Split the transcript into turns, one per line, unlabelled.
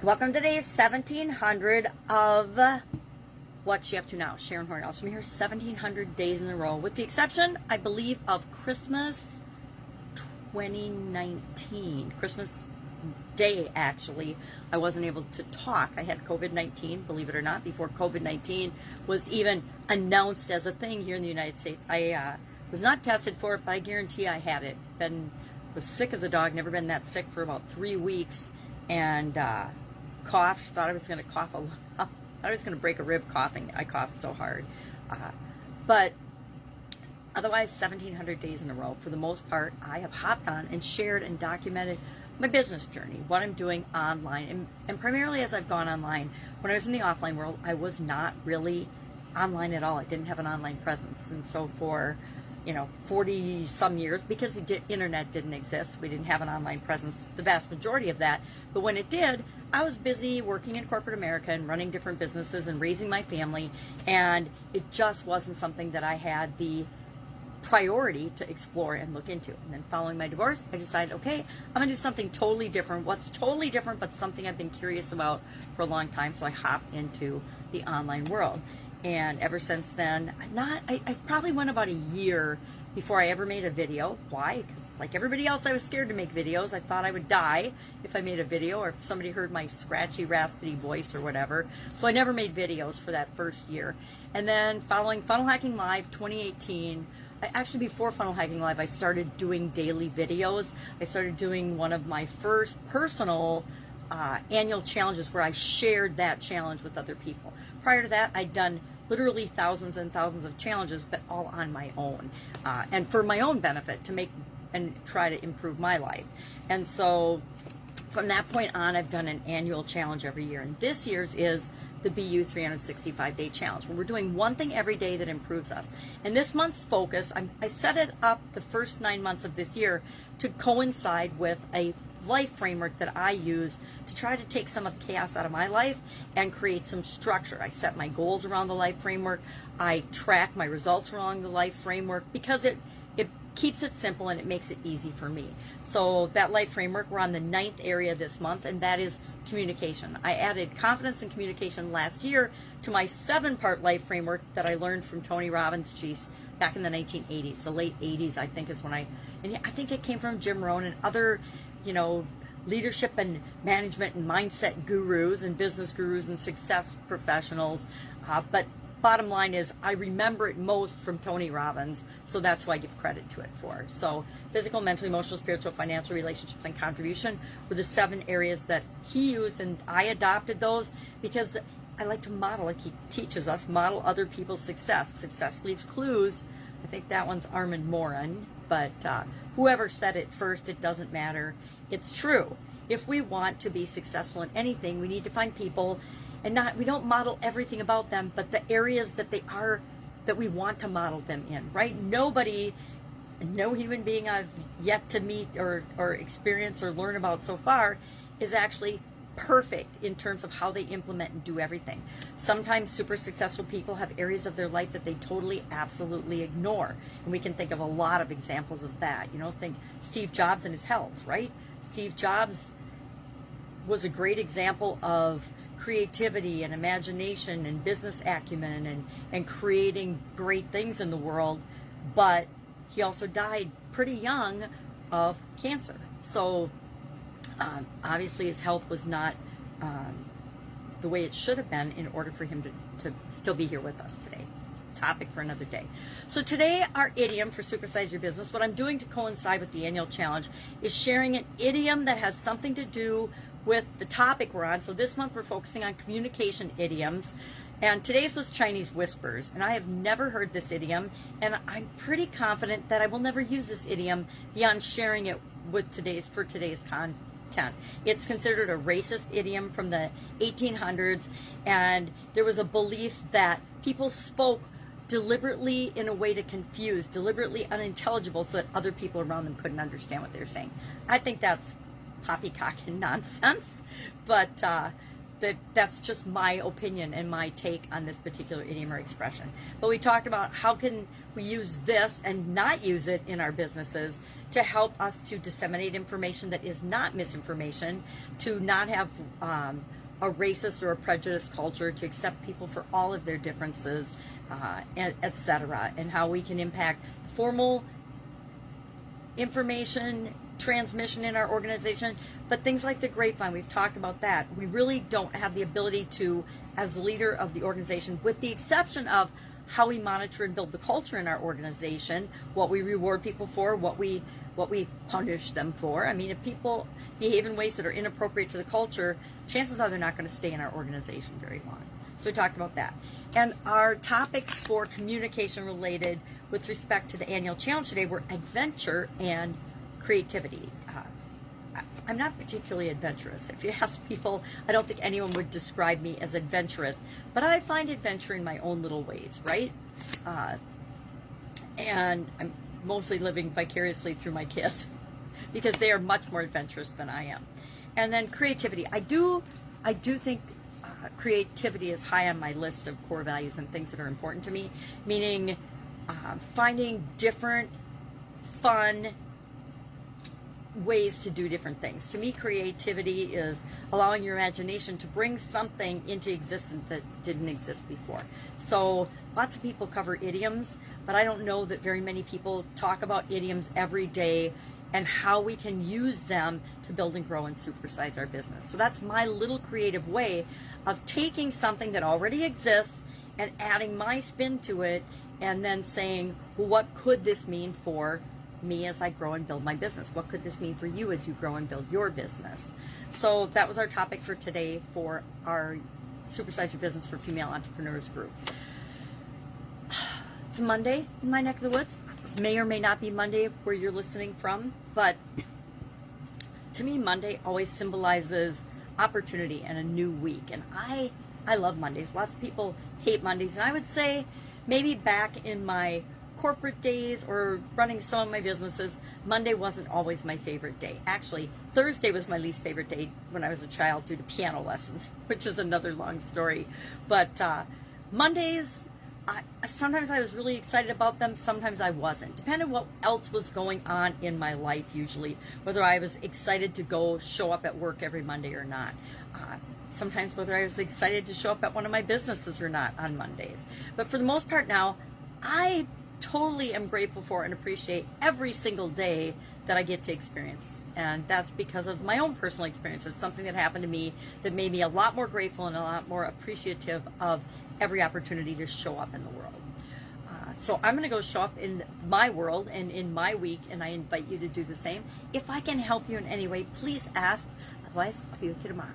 Welcome to day 1700 of What's She Up To Now. Sharon Horne-Ellstrom here, 1700 days in a row, with the exception, I believe, of Christmas 2019. Christmas Day, actually, I wasn't able to talk. I had COVID-19, believe it or not, before COVID-19 was even announced as a thing here in the United States. I was not tested for it, but I guarantee I had it. Was sick as a dog, never been that sick for about 3 weeks, and coughed, thought I was going to cough a lot. Thought I was going to break a rib coughing. I coughed so hard. But otherwise, 1700 days in a row. For the most part, I have hopped on and shared and documented my business journey, what I'm doing online. And primarily as I've gone online, when I was in the offline world, I was not really online at all. I didn't have an online presence. And so for 40 some years, because the internet didn't exist, we didn't have an online presence, the vast majority of that. But when it did, I was busy working in corporate America and running different businesses and raising my family, and it just wasn't something that I had the priority to explore and look into. And then following my divorce, I decided, okay, I'm gonna do something totally different. What's totally different, but something I've been curious about for a long time. So I hopped into the online world. And ever since then, I probably went about a year before I ever made a video. Why? Because like everybody else, I was scared to make videos. I thought I would die if I made a video, or if somebody heard my scratchy, raspy voice or whatever. So I never made videos for that first year. And then following Funnel Hacking Live 2018, actually before Funnel Hacking Live, I started doing daily videos. I started doing one of my first personal annual challenges where I shared that challenge with other people. Prior to that, I'd done literally thousands and thousands of challenges, but all on my own, and for my own benefit, to make and try to improve my life. And so from that point on, I've done an annual challenge every year. And this year's is the BU 365-day challenge, where we're doing one thing every day that improves us. And this month's focus, I set it up the first 9 months of this year to coincide with a life framework that I use to try to take some of the chaos out of my life and create some structure. I set my goals around the life framework. I track my results along the life framework because it keeps it simple and it makes it easy for me. So that life framework, we're on the 9th area this month, and that is communication. I added confidence and communication last year to my 7-part life framework that I learned from Tony Robbins, back in the 1980s, the late 80s, I think is when I think it came from Jim Rohn and other leadership and management and mindset gurus and business gurus and success professionals. But bottom line is, I remember it most from Tony Robbins, so that's why I give credit to it for. So physical, mental, emotional, spiritual, financial, relationships, and contribution were the 7 areas that he used, and I adopted those because I like to model, like he teaches us, model other people's success. Success leaves clues. I think that one's Armin Morin, but whoever said it first, it doesn't matter. It's true. If we want to be successful in anything, we need to find people, and we don't model everything about them, but the areas that that we want to model them in, right? No human being I've yet to meet or experience or learn about so far is actually perfect in terms of how they implement and do everything. Sometimes super successful people have areas of their life that they totally, absolutely ignore. And we can think of a lot of examples of that. Think Steve Jobs and his health, right? Steve Jobs was a great example of creativity and imagination and business acumen and creating great things in the world, but he also died pretty young of cancer. So obviously his health was not the way it should have been in order for him to still be here with us today. Topic for another day. So today, our idiom for Supersize Your Business, what I'm doing to coincide with the annual challenge, is sharing an idiom that has something to do with the topic we're on. So this month we're focusing on communication idioms, and today's was Chinese whispers, and I have never heard this idiom, and I'm pretty confident that I will never use this idiom beyond sharing it with today's content. It's considered a racist idiom from the 1800s, and there was a belief that people spoke deliberately in a way to confuse, deliberately unintelligible, so that other people around them couldn't understand what they were saying. I think that's poppycock and nonsense, but that's just my opinion and my take on this particular idiom or expression. But we talked about how can we use this and not use it in our businesses to help us to disseminate information that is not misinformation, to not have a racist or a prejudiced culture, to accept people for all of their differences, etc., and how we can impact formal information transmission in our organization. But things like the grapevine, we've talked about that. We really don't have the ability to, as the leader of the organization, with the exception of how we monitor and build the culture in our organization, what we reward people for, what we punish them for. I mean, if people behave in ways that are inappropriate to the culture, chances are they're not going to stay in our organization very long. So we talked about that. And our topics for communication related with respect to the annual challenge today were adventure and creativity. I'm not particularly adventurous. If you ask people, I don't think anyone would describe me as adventurous, but I find adventure in my own little ways, right? And I'm mostly living vicariously through my kids because they are much more adventurous than I am. And then creativity. I do think creativity is high on my list of core values and things that are important to me, meaning finding different, fun ways to do different things. To me, creativity is allowing your imagination to bring something into existence that didn't exist before. So lots of people cover idioms, but I don't know that very many people talk about idioms every day and how we can use them to build and grow and supersize our business. So that's my little creative way of taking something that already exists and adding my spin to it, and then saying, well, what could this mean for me as I grow and build my business? What could this mean for you as you grow and build your business? So that was our topic for today for our Supersize Your Business for Female Entrepreneurs group. It's Monday in my neck of the woods. May or may not be Monday where you're listening from, but to me, Monday always symbolizes opportunity and a new week. And I love Mondays. Lots of people hate Mondays. And I would say maybe back in my corporate days or running some of my businesses, Monday wasn't always my favorite day. Actually, Thursday was my least favorite day when I was a child due to piano lessons, which is another long story. But Mondays, sometimes I was really excited about them, sometimes I wasn't. Depending on what else was going on in my life usually, whether I was excited to go show up at work every Monday or not. Sometimes whether I was excited to show up at one of my businesses or not on Mondays. But for the most part now, I totally am grateful for and appreciate every single day that I get to experience. And that's because of my own personal experiences, something that happened to me that made me a lot more grateful and a lot more appreciative of every opportunity to show up in the world. So I'm going to go show up in my world and in my week, and I invite you to do the same. If I can help you in any way, please ask. Otherwise, I'll be with you tomorrow.